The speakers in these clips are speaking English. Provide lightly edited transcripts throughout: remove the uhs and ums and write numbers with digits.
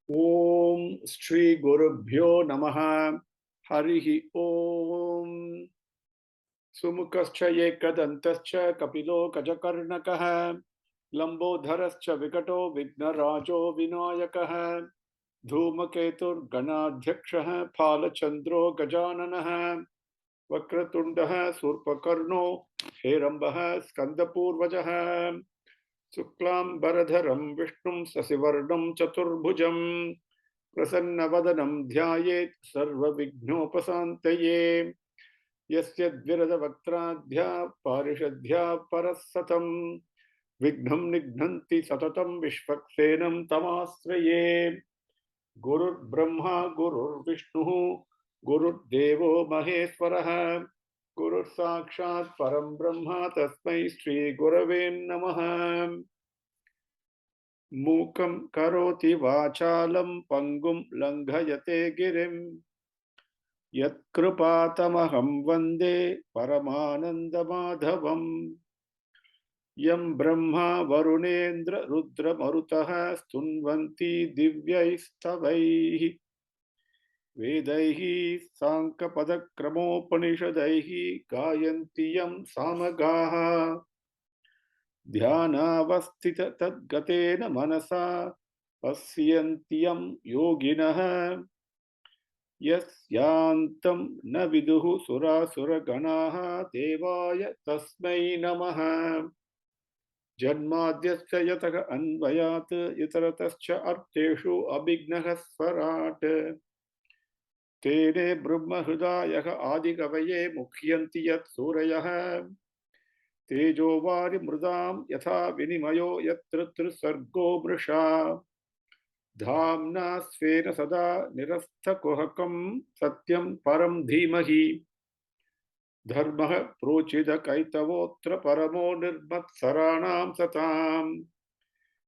Om Shri Gurubhyo Namaha Harihi Om Sumukascha Yekadantascha Kapilo Kajakarnakaha Lambodharascha Vikato Vignarajo Vinayakaha Dhumaketur Ganadhyakshaha Phalachandro Gajananaha Vakratundaha Surpakarno Herambaha Skandapurvajaha Suklam Baradharam Vishnum Sasivarnam Chaturbhujam Prasannavadanam Dhyayet Sarva Vignopasantaye Yasya Dvirada Vaktradhya Parishadhya Parasatam Vignam Nignanti Satatam Vishvaksenam Tamasraye Gurur Brahma Gurur Vishnu Gurur Devo Maheswaraha Gurur Sakshat Param Brahma Tasmai Shri Gurave Namaha Mukam Karoti Vachalam Pangum Langhayate Girim Yat Krupatamaham Vande Paramananda Madhavam Yam Brahma Varunendra Rudra Marutaha Stunvanti Divyaistavaihi Vedaihi Sankapadakramopanisadaihi Gayantiyam Samagaha Dhyanavastita Tadgatena Manasa Pasyantiyam Yoginaha Yasyantam Naviduhu Sura Suraganaha Devaya Tasmai Namaha Janmadhyasya Yataka Anvayat Yitaratascha Arteshu Abhignaha Swarat Tene Brahma Hridayaka Adikavaye Mukhyanti Yat Surayaha Tejovari Mridam Yatha Vinimayo Yatratru Sargo Mrisha Dhamna Sfena Sada Nirastha Kohakam Satyam Param Dhimahi Dharmaha Prochida Kaitavotra Paramo Nirmat Saranam Satam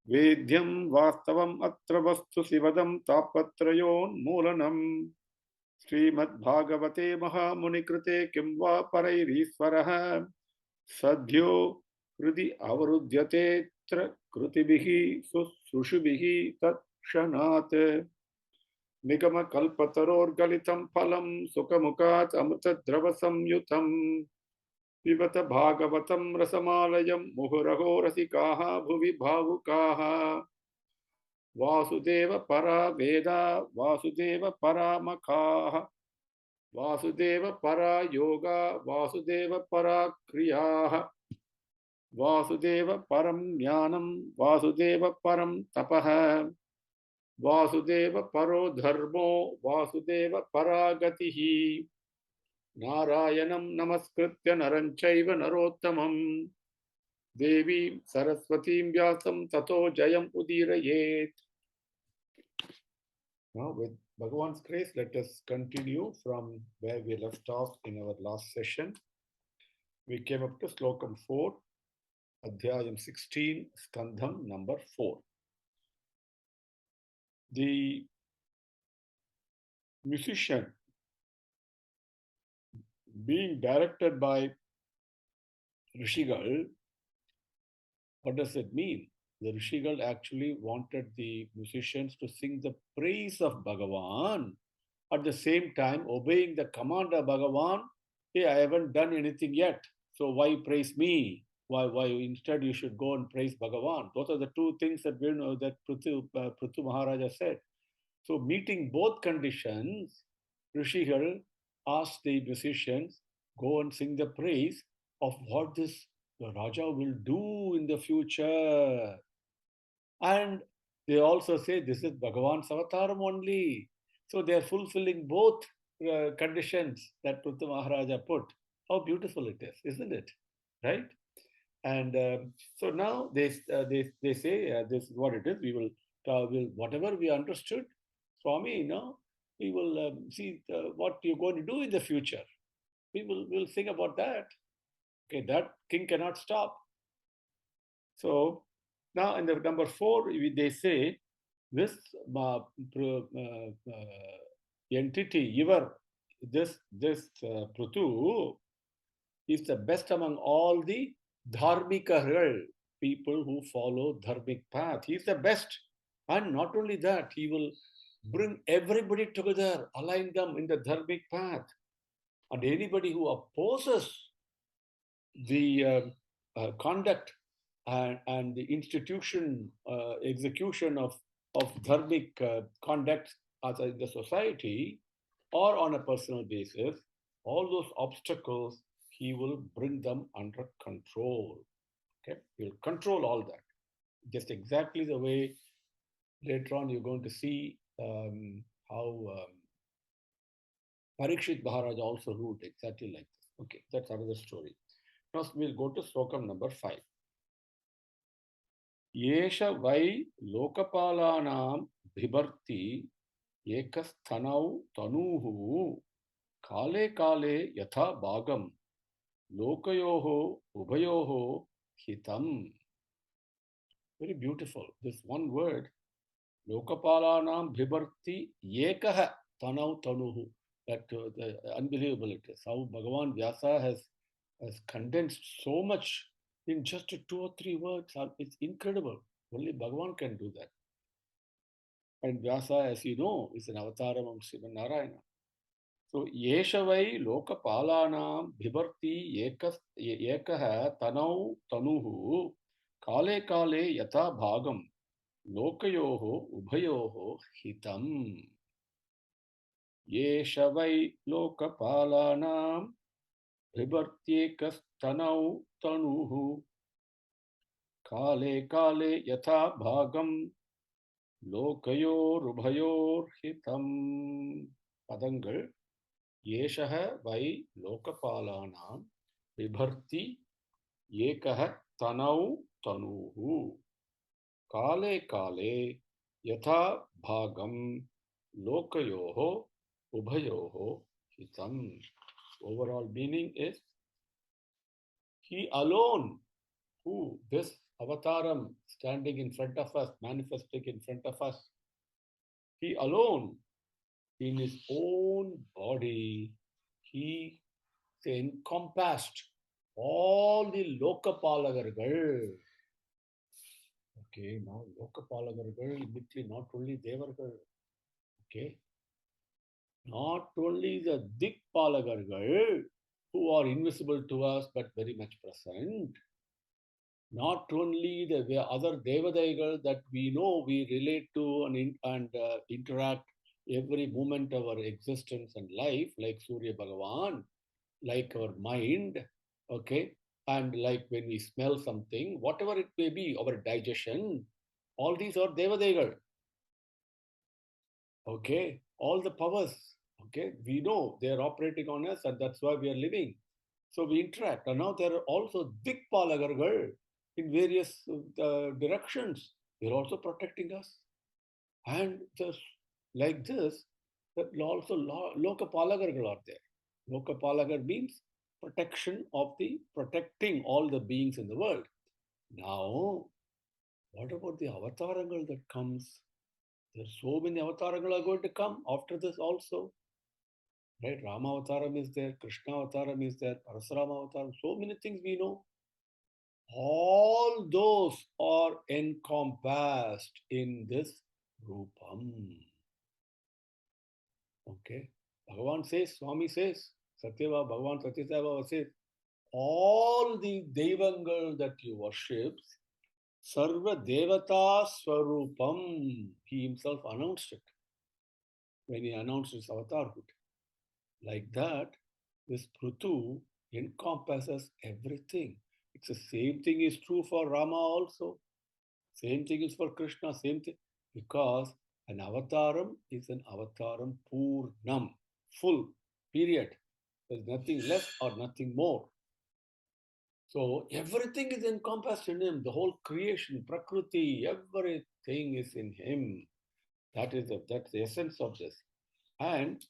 Vedyam Vastavam Atra Vastu Sivadam Tapatrayon Mulanam Srimad Bhagavate Mahamuni Kimva Parairisvaraha Sadhyo Kriti Avarudyate Tra Krutibihi Sushrushubihi Tat Kshanat Nigama Kalpataror Galitam Palam Sukamukat Amrita Dravasam Yutam Vivata Bhagavatam Rasamalayam Muhuraho Rasikaha Bhuvi Bhavukaha Vasudeva Para Veda Vasudeva Para Makaha Vasudeva Para Yoga Vasudeva Para Kriyaha Vasudeva Param Jnanam Vasudeva Param Tapaha Vasudeva Paro Dharmo Vasudeva Paragatihi Narayanam Namaskritya Naranchaiva Narottamam Devi Saraswatim Vyasam Tato Jayam Udirayet. Now with Bhagavan's grace, let us continue from where we left off in our last session. We came up to Slokam 4, Adhyayam 16, Skandham number 4. The musician being directed by Rishigal, what does it mean? The Rishigal actually wanted the musicians to sing the praise of Bhagavan, at the same time obeying the command of Bhagavan. Hey, I haven't done anything yet, so why praise me? Why instead you should go and praise Bhagavan? Those are the two things that we know that Pruthu Maharaja said. So meeting both conditions, Rishigal asked the musicians, go and sing the praise of what this the Raja will do in the future. And they also say this is Bhagavan's avataram only. So they are fulfilling both conditions that Pruthu Maharaja put. How beautiful it is, isn't it? Right? And so now they say this is what it is. We will whatever we understood, Swami, we will see what you're going to do in the future. We'll sing about that. Okay, that king cannot stop. So now in the number 4, they say this entity, this Pruthu is the best among all the dharmikaral people who follow dharmic path. He is the best. And not only that, he will bring everybody together, align them in the dharmic path. And anybody who opposes the conduct and the institution execution of dharmic conduct as in the society or on a personal basis, all those obstacles, he will bring them under control. Okay, he'll control all that. Just exactly the way later on you're going to see how Parikshit Maharaj also ruled exactly like this. Okay, that's another story. Now we'll go to Slokam number 5. Yesha vai lokapalanam bhibarti ekasthanau tanuhu kale kale yatha bhagam lokayoho ubayoho hitam. Very beautiful. This one word, lokapalanam bhibarti ekah tanau tanuhu. That unbelievable it is. How Bhagavan Vyasa has condensed so much in just 2 or 3 words. It's incredible. Only Bhagavan can do that. And Vyasa, as you know, is an avataram of Srimad Narayana. So, Yeshavai Lokapalanam Bhibarti Ekaha Tanau Tanuhu Kale Kale Yata Bhagam Lokayoho Ubhayoho Hitam. Yeshavai Lokapalanam Bhibartyekastanau Tanuhu Kale Kale Yatha Bhagam Lokayor Hitam. Padangal Yeshaha vai Lokapalanam Bibharti Yekaha Tanau Tanuhu Kale Kale Yatha Bhagam Lokayoho Ubhayoho Hitam. Overall meaning is he alone, who this avataram standing in front of us, manifesting in front of us, he alone in his own body, he encompassed all the Lokapalagargal. Okay, now Lokapalagargal, literally not only Devargal. Okay, not only the Dikpalagargal, who are invisible to us but very much present. Not only the other Devadaigal that we know we relate to and interact every moment of our existence and life, like Surya Bhagavan, like our mind, okay, and like when we smell something, whatever it may be, our digestion, all these are Devadaigal. Okay, all the powers, okay, we know they are operating on us and that's why we are living. So we interact. And now there are also Dikpalagargal in various directions. They're also protecting us. And just like this, that also Lokapalagargal are there. Lokapalagar means protection of the protecting all the beings in the world. Now, what about the avatarangal that comes? There's so many avatarangal are going to come after this also. Right? Rama avataram is there, Krishna avataram is there, Parasurama avataram, so many things we know. All those are encompassed in this Rupam. Okay. Bhagavan says, Swami says, Satyava, Bhagavan Satyasava says, all the Devangal that you worship, Sarva Devata Swarupam. He himself announced it when he announced his avatarhood. Like that, this Pruthu encompasses everything. It's the same thing is true for Rama also. Same thing is for Krishna, same thing. Because an avataram is an avataram purnam, full, period. There's nothing less or nothing more. So everything is encompassed in him. The whole creation, prakriti, everything is in him. That's the essence of this. And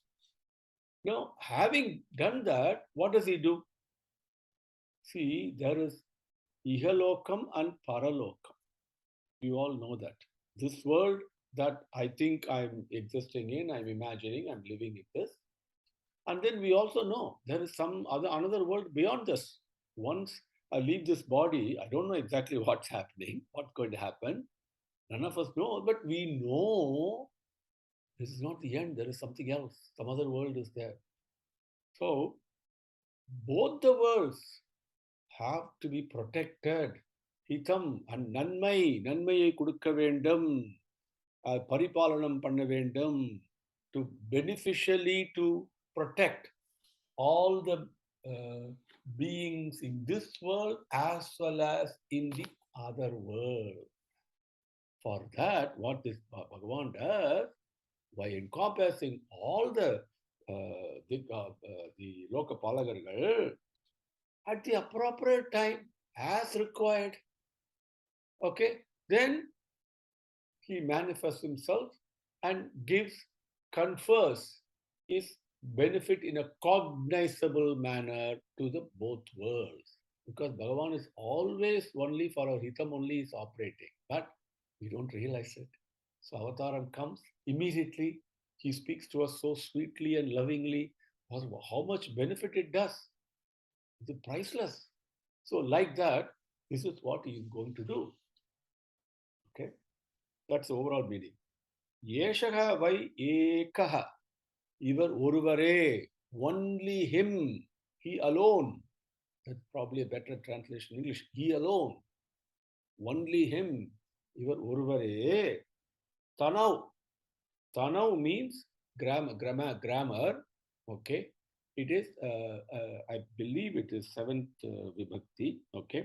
now, having done that, what does he do? See, there is Ihalokam and Paralokam. You all know that. This world that I think I'm existing in, I'm imagining, I'm living in this. And then we also know there is another world beyond this. Once I leave this body, I don't know exactly what's happening, what's going to happen. None of us know, but we know this is not the end. There is something else. Some other world is there. So both the worlds have to be protected. Hitam and நன்மை நன்மையை கொடுக்க வேண்டும், பரிபாலனம் பண்ண வேண்டும், to beneficially to protect all the beings in this world as well as in the other world. For that, what this Bhagavan does, by encompassing all the Lokapalagargal at the appropriate time, as required, okay, then he manifests himself and confers his benefit in a cognizable manner to the both worlds. Because Bhagavan is always only for our hitam only is operating, but we don't realize it. So Avataram comes immediately. He speaks to us so sweetly and lovingly. How much benefit it does. It's priceless. So like that, this is what he is going to do. Okay, that's the overall meaning. Yeshaha vai ekaha. Ivar oruvare. Only him. He alone. That's probably a better translation in English. He alone. Only him. Ivar oruvare. Tanau. Tanau means grammar. Okay. It is, I believe it is 7th vibhakti. Okay.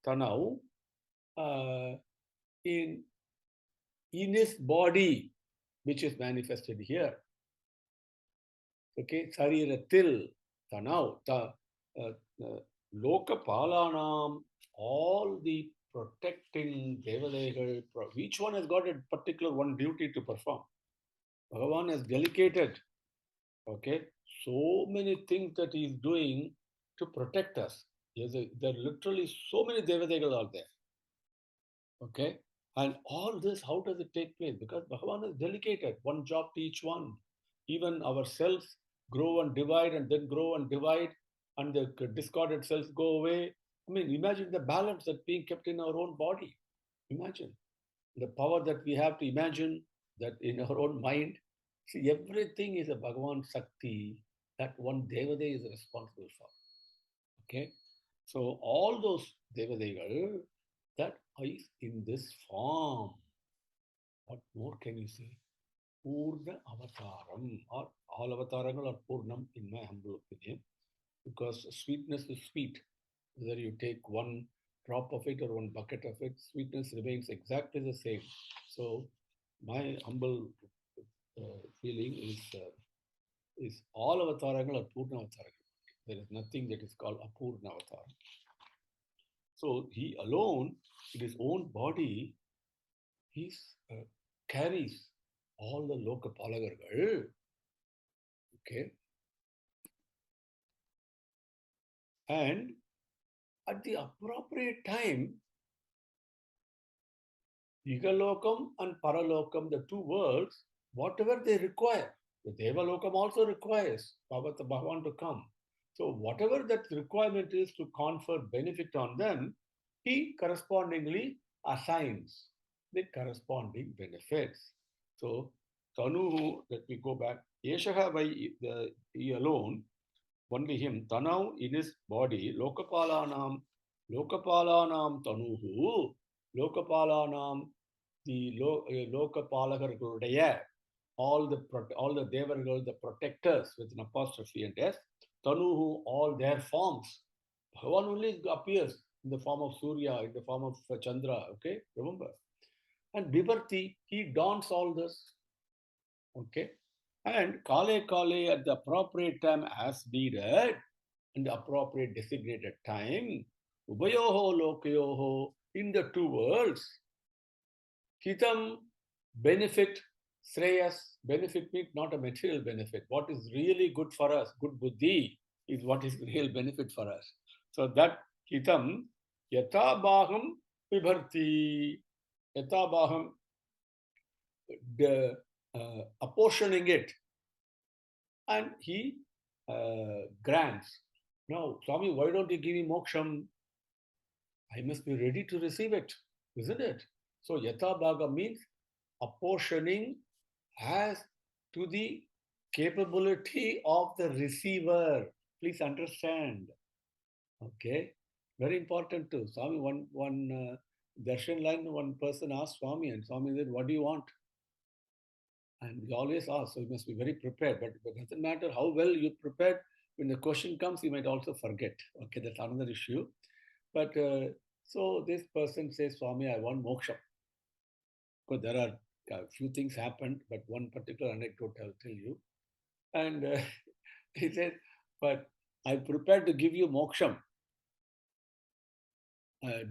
Tanau. In his body, which is manifested here. Okay, sariratil, tanau, lokapalanam, all the protecting devadegal, each one has got a particular one duty to perform. Bhagavan has delegated, okay, so many things that he is doing to protect us. There are literally so many devadegal out there. Okay, and all this, how does it take place? Because Bhagavan has delegated one job to each one. Even ourselves grow and divide and then grow and divide, and the discordant cells go away. I mean, imagine the balance that's being kept in our own body. Imagine the power that we have to imagine that in our own mind. See, everything is a Bhagavan Sakti that one Devade is responsible for. Okay, so all those Devadegal that is in this form. What more can you say? Purna Avataram, or all Avatarangal are Purnam in my humble opinion, because sweetness is sweet. Whether you take one drop of it or one bucket of it, sweetness remains exactly the same. So my humble feeling is all Avatarangal are Purna Avatarangal. There is nothing that is called Apurna Avataram. So he alone, in his own body, he carries all the Lokapalagargal. Okay. And at the appropriate time, Igalokam and Paralokam, the two worlds, whatever they require, the Devalokam also requires Bhagavan to come. So whatever that requirement is to confer benefit on them, he correspondingly assigns the corresponding benefits. So Tanuhu, let me go back. Yeshaha by he alone, only him, Tanau in his body, Lokapalanam Tanuhu, Lokapalanam, the Lokapalagargudaya, all the Devargal, the protectors with an apostrophe and S, Tanuhu, all their forms. Bhagavan only appears in the form of Surya, in the form of Chandra, okay, remember. And Bibharti, he dons all this, okay. And Kale at the appropriate time as needed, in the appropriate designated time, Ubayoho Lokayoho, in the two worlds, Hitam, benefit, Sreyas, benefit means not a material benefit. What is really good for us, good buddhi, is what is real benefit for us. So that Hitam, Yatabaham Vibharti, Yatabaham, apportioning it, and he grants. Now, Swami, why don't you give me moksham? I must be ready to receive it, isn't it? So Yatha Bhaga means apportioning as to the capability of the receiver. Please understand. Okay, very important too. Swami, one darshan line, one person asked Swami, and Swami said, "What do you want?" And we always ask, so you must be very prepared. But it doesn't matter how well you prepared. When the question comes, you might also forget. Okay, that's another issue. But so this person says, "Swami, I want moksha." Because there are a few things happened, but one particular anecdote I'll tell you. And he said, "But I'm prepared to give you moksham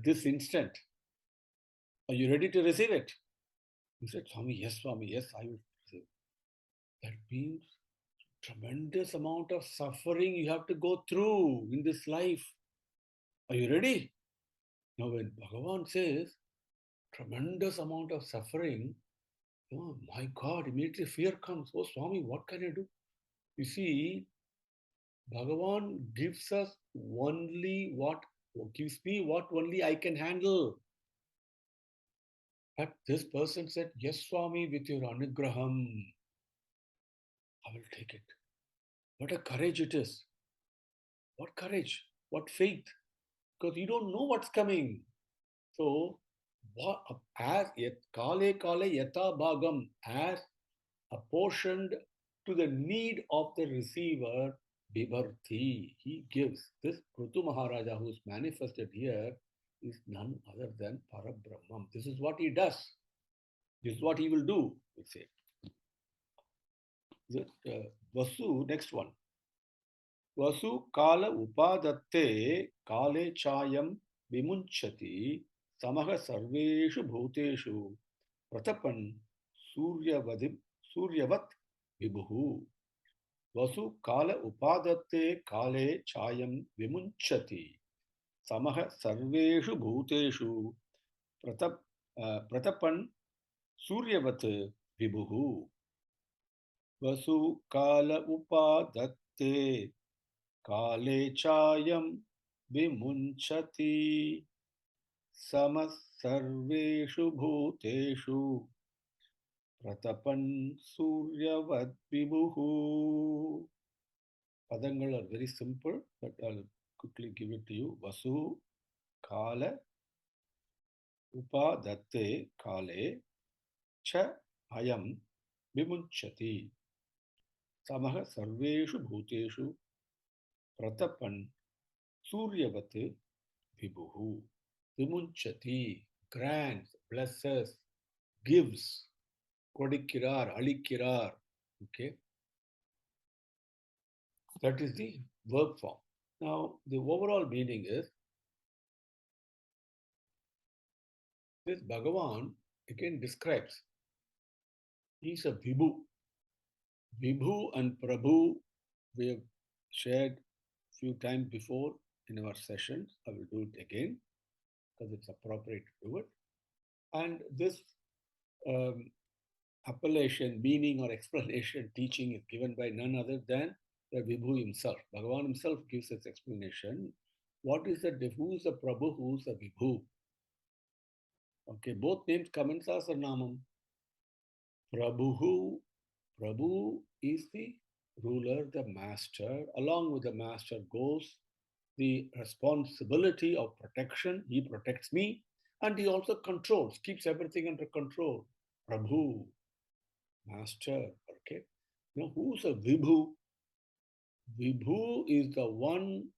this instant. Are you ready to receive it?" He said, Swami, yes, I will receive. That means tremendous amount of suffering you have to go through in this life. Are you ready? Now, when Bhagavan says tremendous amount of suffering, oh my God, immediately fear comes. Oh, Swami, what can I do? You see, Bhagavan gives us only what gives me what only I can handle. But this person said, "Yes, Swami, with your anugraham, I will take it." What a courage it is. What courage, what faith, because you don't know what's coming. So, as kale kale yata bhagam, as apportioned to the need of the receiver, Bibharti, he gives. This Pruthu Maharaja who is manifested here is none other than Parabrahman. This is what he does. This is what he will do, we say. Vasu, next one. Vasu kala upadatte kale chayam vimunchati samaha sarveshu bhuteshu pratapan suryavat vibhu. Vasu kala upadatte kale chayam vimunchati samaha sarveshu bhuteshu pratapan suryavat vibhu. Vasu kala upadatte kale chayam vimunchati samas sarveshu bhuteshu pratapan suryavat vibhu. Padangal are very simple, but I'll quickly give it to you. Vasu kala upadatte kale cha ayam vimunchati samaha sarveshu bhuteshu pratapan suryavat vibhu. Vimunchati, grants, blesses, gives, kodikkirar, alikkirar. Okay, that is the verb form. Now, the overall meaning is this Bhagavan again describes he is a Vibhu. Vibhu and Prabhu we have shared few times before in our sessions. I will do it again because it's appropriate to do it. And this appellation, meaning, or explanation, teaching is given by none other than the Vibhu himself. Bhagavan himself gives its explanation. What is the who is the Prabhu, who is the Vibhu? Okay, both names come in Sahasranamam. Prabhu is the ruler, the master. Along with the master goes the responsibility of protection. He protects me and he also controls, keeps everything under control. Prabhu, master. Okay. Now, who's a Vibhu? Vibhu is the one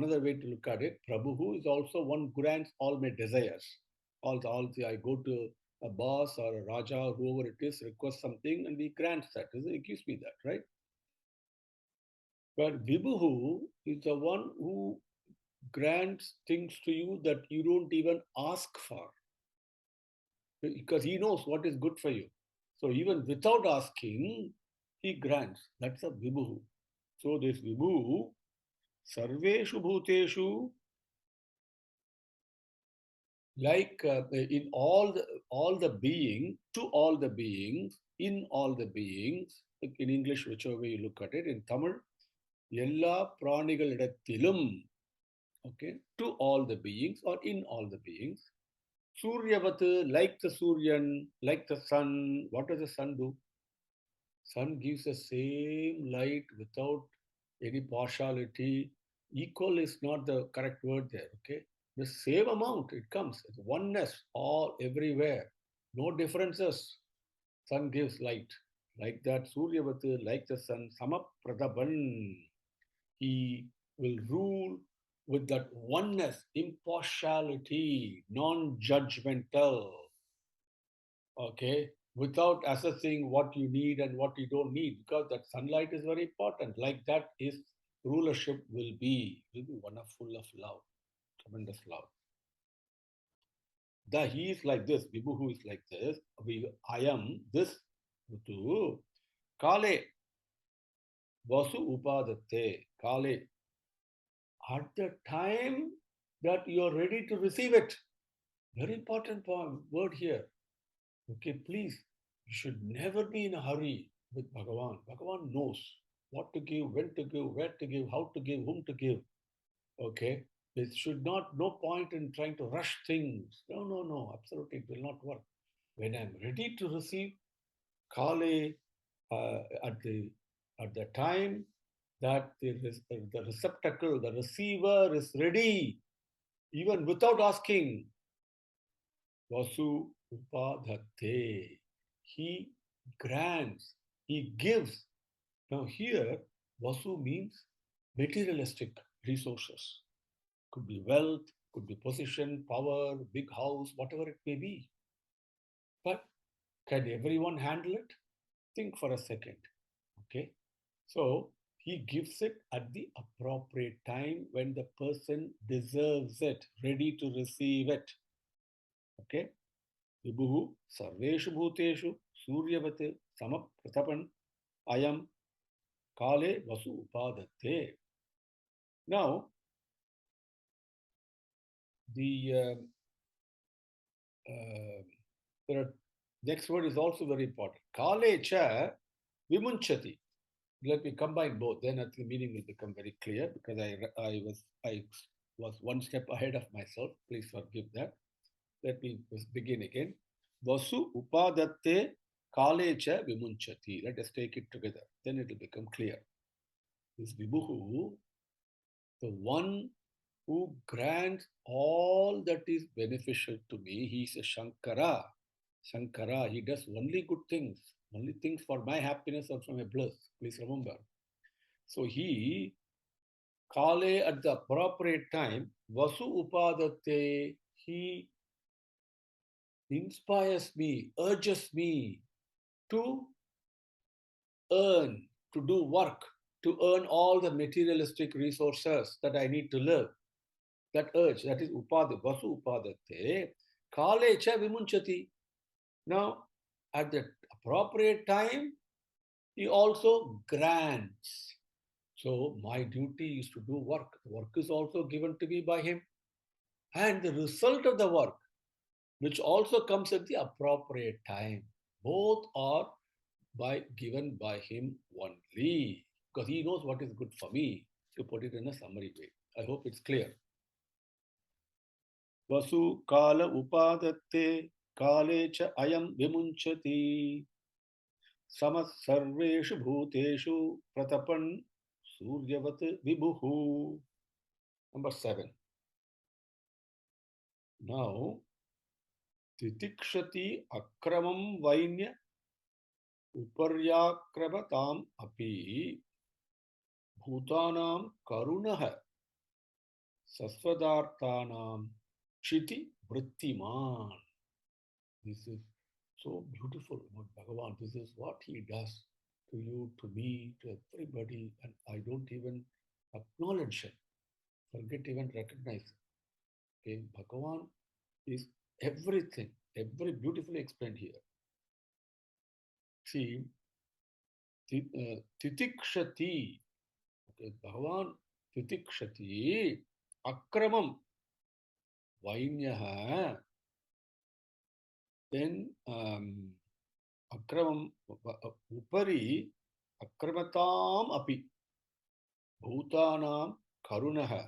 other way to look at it. Prabhu is also one who grants all my desires. I go to a boss or a Raja, whoever it is, request something and he grants that. He gives me that, right? But Vibhu is the one who grants things to you that you don't even ask for. Because he knows what is good for you. So even without asking, he grants. That's a Vibhu. So this Vibhu, Sarveshu Bhuteshu, like in all the being, to all the beings, in all the beings, in English, whichever way you look at it, in Tamil, Yella Pranigal Tilum, okay, to all the beings or in all the beings, Suryavat, like the Suryan, like the sun. What does the sun do? Sun gives the same light without any partiality. Equal is not the correct word there, okay? The same amount it comes. It's oneness all everywhere. No differences. Sun gives light. Like that, Suryavatu, like the sun, Samapradaban. He will rule with that oneness, impartiality, non-judgmental. Okay, without assessing what you need and what you don't need, because that sunlight is very important. Like that, his rulership will be one of full of love, tremendous love. The he is like this, Vibhu is like this. I am this. Pruthu. Kale Vasu Upadatte. Kale. At the time that you are ready to receive it. Very important word here. Okay, please, you should never be in a hurry with Bhagavan. Bhagavan knows what to give, when to give, where to give, how to give, whom to give. Okay, it should not, no point in trying to rush things. No, no, no, absolutely, it will not work. When I'm ready to receive, Kale, at the time that the receptacle, the receiver is ready, even without asking, Vasu Upadhate. He grants, he gives. Now, here, Vasu means materialistic resources. Could be wealth, could be position, power, big house, whatever it may be. But can everyone handle it? Think for a second. Okay. So, he gives it at the appropriate time when the person deserves it, ready to receive it. Okay. Vibhu Sarveshu Bhuteshu Suryavat Samapratapan Ayam Kale Vasu Upadatte. Now, the there are, next word is also very important. Kale cha vimunchati. Let me combine both. Then I think the meaning will become very clear because I was one step ahead of myself. Please forgive that. Let me begin again. Vasu upadatte kale cha vimunchati. Let us take it together. Then it will become clear. This Vibhuhu, the one who grants all that is beneficial to me, he is a Shankara. Shankara, he does only good things, only things for my happiness or for my bliss. Please remember. So he, Kale at the appropriate time, Vasu Upadatte, he inspires me, urges me to earn, to do work, to earn all the materialistic resources that I need to live. That urge, that is Vasu Upadatte, Kale cha vimunchati. Now, at the appropriate time, he also grants. So, my duty is to do work. The work is also given to me by him. And the result of the work, which also comes at the appropriate time, both are given by him only. Because he knows what is good for me, to put it in a summary way. I hope it's clear. Vasu Kala Upadatte Kale cha ayam vimunchati Samas Sarveshu Bhuteshu Pratapan Suryavat Vibhuhu. Number 7. Now, Titikshati Akramam Vainya Uparyakravatam Api Bhutanam Karunaha Sasvadarthanam Chiti Vrittiman. This is so beautiful about Bhagavan. This is what he does to you, to me, to everybody, and I don't even acknowledge it. Forget even recognize it. Okay, Bhagavan is everything, very beautifully explained here. See, titikshati. Okay, Bhagavan titikshati akramam vainyaha. Then akramam upari akramatam api bhutanam karunaha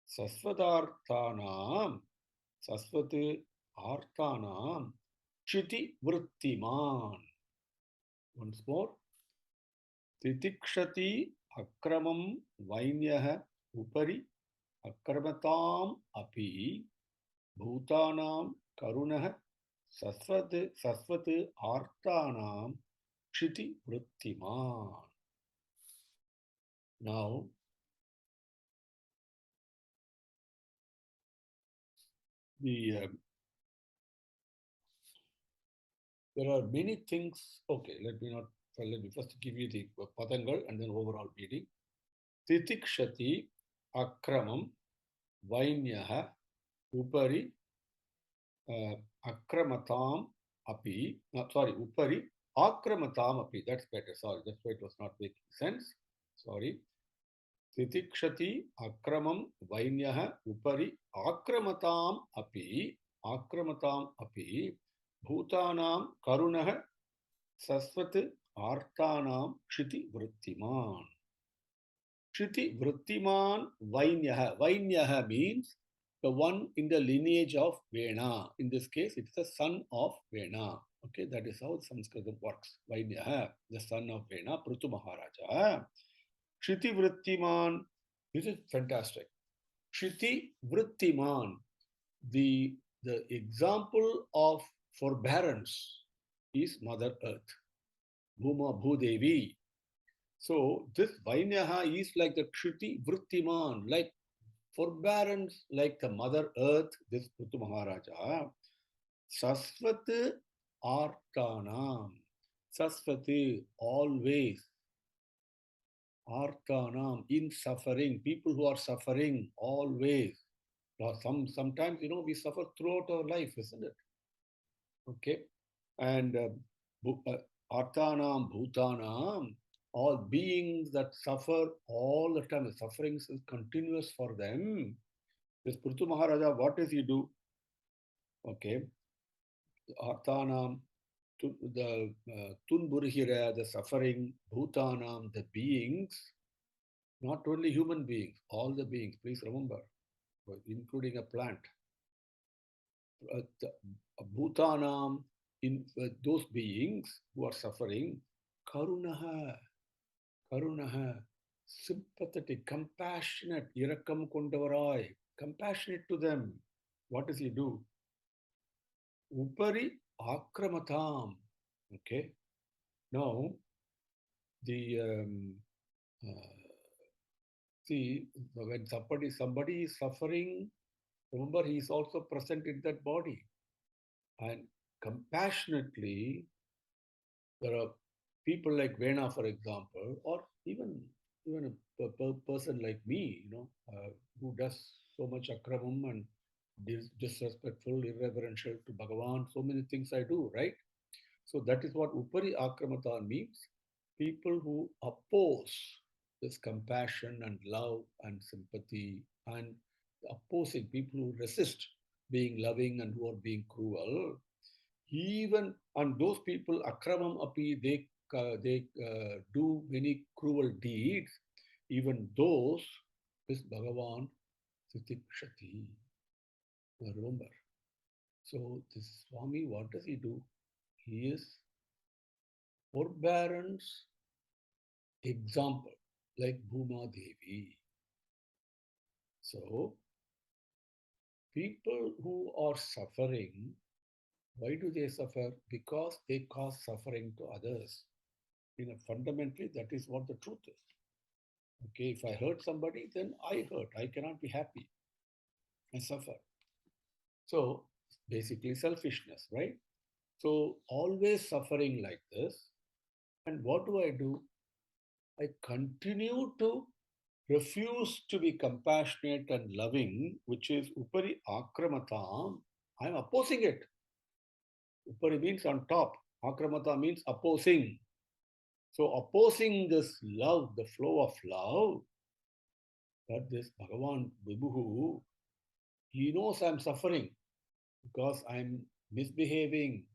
sasvadarthanam Sasvat Artanam Chiti Vrittiman. Once more. Titikshati Akramam Vainyah Upari Akramatam Api Bhutanam Karunah Sasvat Artanam Chiti Vrittiman. Now, there are many things. Okay, let me first give you the padangal and then overall meaning. Titikshati Akramam Vainyah Upari Akramatam Api. Upari Akramatam Api. That's better. Sorry, that's why it was not making sense. Sorry. Titikshati Akramam Vainyah Upari Akramatam Api. Akramatam Api. Bhutanam Karunah Sasvat Artanam Shiti Vrittiman. Shiti Vrittiman Vainyaha. Vainyaha means the one in the lineage of Vena. In this case, it's the son of Vena. Okay, that is how Sanskrit works. Vainyaha, the son of Vena, Pruthu Maharaja. Shiti Vrittiman. This is fantastic. Shiti Vrittiman. The example of forbearance is Mother Earth. Bhuma Bhudevi. So this Vainyaha is like the Kshiti Vrittiman, like forbearance, like the Mother Earth, this Pruthu Maharaja. Sasvat Artanam. Sasvati, always. Artanam, in suffering. People who are suffering, always. Sometimes, we suffer throughout our life, isn't it? Okay. And Artanam, Bhutanam, all beings that suffer all the time. The suffering is continuous for them. This Pruthu Maharaja, what does he do? Okay. Artanam, the Tunburhira, the suffering, Bhutanam, the beings, not only human beings, all the beings, please remember, including a plant. Bhutanam, in those beings who are suffering, Karunaha, sympathetic, compassionate, Irakam Kondavarai, compassionate to them. What does he do? Upari Akramatam. Okay. Now, see, when somebody is suffering, remember he is also present in that body. And compassionately, there are people like Vena, for example, or even a person like me, who does so much akramam and disrespectful, irreverential to Bhagavan, so many things I do, right? So that is what Upari Akramata means. People who oppose this compassion and love and sympathy, and opposing people who resist being loving and who are being cruel. Even on those people, akramam api, they do many cruel deeds. Even those, this Bhagavan Sitikshati. Remember. So this Swami, what does he do? He is forbearance example, like Bhuma Devi. So people who are suffering, why do they suffer? Because they cause suffering to others. Fundamentally, that is what the truth is. Okay, if I hurt somebody, then I hurt. I cannot be happy. I suffer. So, basically selfishness, right? So, always suffering like this. And what do? I continue to refuse to be compassionate and loving, which is Upari Akramatam. I'm opposing it. Upari means on top. Akramata means opposing. So opposing this love, the flow of love, that this Bhagavan Vibhu, he knows I'm suffering because I'm misbehaving,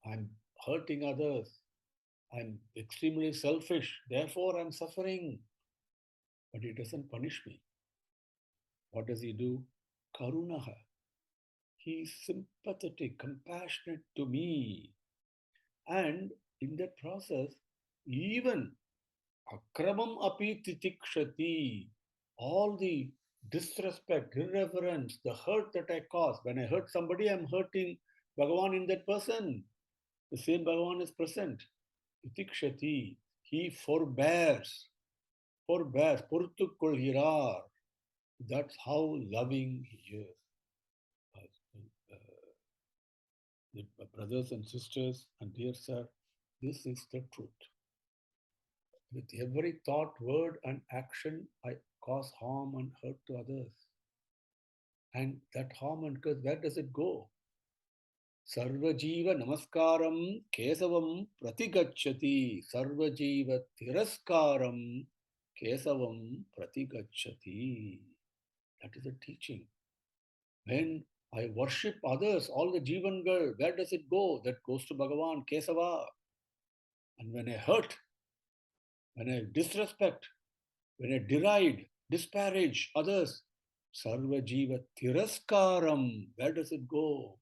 I'm hurting others, I'm extremely selfish, therefore I'm suffering. But he doesn't punish me. What does he do? Karunaha. He is sympathetic, compassionate to me. And in that process, even akramam api titikshati, all the disrespect, irreverence, the hurt that I cause. When I hurt somebody, I'm hurting Bhagavan in that person. The same Bhagavan is present. Titikshati, he forbears, Pruthu kolhirar. That's how loving he is. Brothers and sisters, and dear sir, this is the truth. With every thought, word, and action, I cause harm and hurt to others. And that harm and curse, where does it go? Sarvajiva namaskaram kesavam pratigacchati. Sarvajiva tiraskaram kesavam pratigacchati. That is the teaching. When I worship others, all the Jivangal, where does it go? That goes to Bhagavan, Kesava. And when I hurt, when I disrespect, when I deride, disparage others, Sarva Jiva Tiraskaram, where does it go?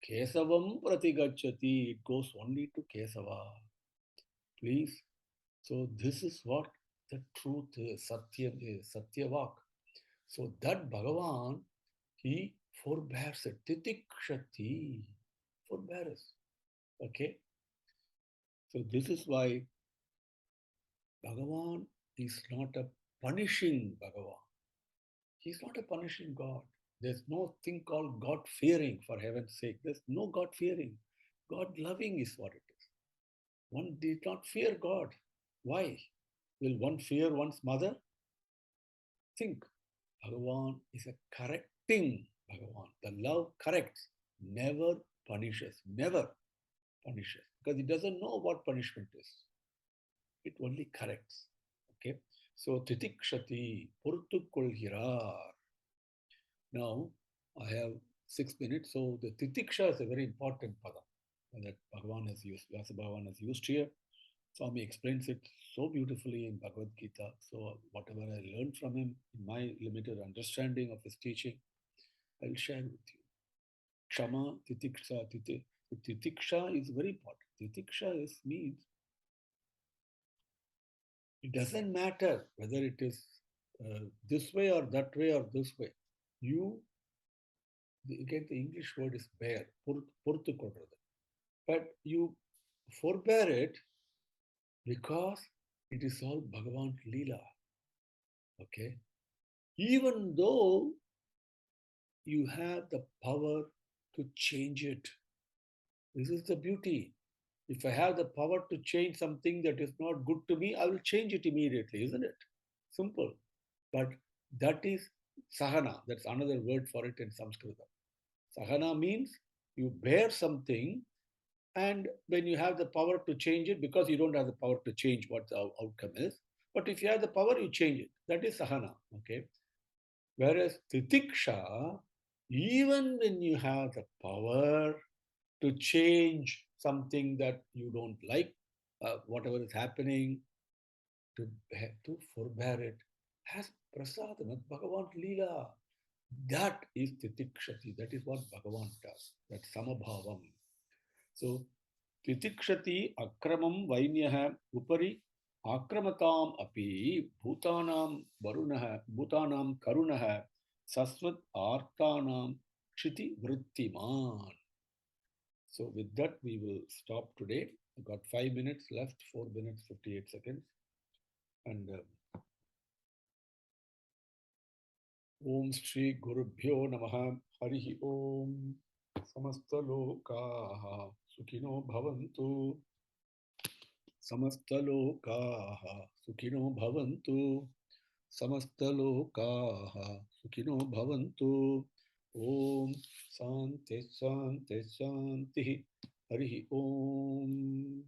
Kesavam Pratigacchati, it goes only to Kesava. Please. So this is what the truth is, Satyam is, Satyavak. So that Bhagavan, he forbears it. Titikshati, forbears. Okay? So this is why Bhagavan is not a punishing Bhagavan. He is not a punishing God. There's no thing called God fearing, for heaven's sake. There's no God fearing. God loving is what it is. One did not fear God. Why? Will one fear one's mother? Think. Bhagavan is a correcting Bhagavan. The love corrects, never punishes, never punishes. Because it doesn't know what punishment is. It only corrects. Okay? So, titikshati, purtu kolhirar. Now, I have 6 minutes. So, the titiksha is a very important pada that Bhagavan has used, Vyasa Bhagavan has used here. Swami explains it so beautifully in Bhagavad Gita. So, whatever I learned from him, in my limited understanding of his teaching, I'll share with you. Kshama, titiksha, titiksha is very important. Titiksha means it doesn't matter whether it is this way or that way or this way. You, again, the English word is bear, portu kodrathu. But you forbear it because it is all Bhagavan Leela. Okay? Even though you have the power to change it. This is the beauty. If I have the power to change something that is not good to me, I will change it immediately, isn't it? Simple. But that is sahana. That's another word for it in Sanskrit. Sahana means you bear something, and when you have the power to change it, because you don't have the power to change what the outcome is, but if you have the power, you change it. That is sahana. Okay. Whereas titiksha, even when you have the power to change something that you don't like, whatever is happening, to forbear it, has prasadana, Bhagavan Leela. That is titikshati. That is what Bhagavan does. That samabhavam. So, titikshati akramam vainyah upari akramatam api bhutanam varunah bhutanam karunah sasvat artanam kshiti vrittiman. So with that, we will stop today. We've got 5 minutes left, 4 minutes, 58 seconds. And Om Shri Gurubhyo Namaha Harihi Om Samasta Lokaha Sukhino Bhavantu Samasta Lokaha Sukhino Bhavantu Samasta Lokaha Sukhino Bhavantu Om Shanti Shanti Shanti Harihi Om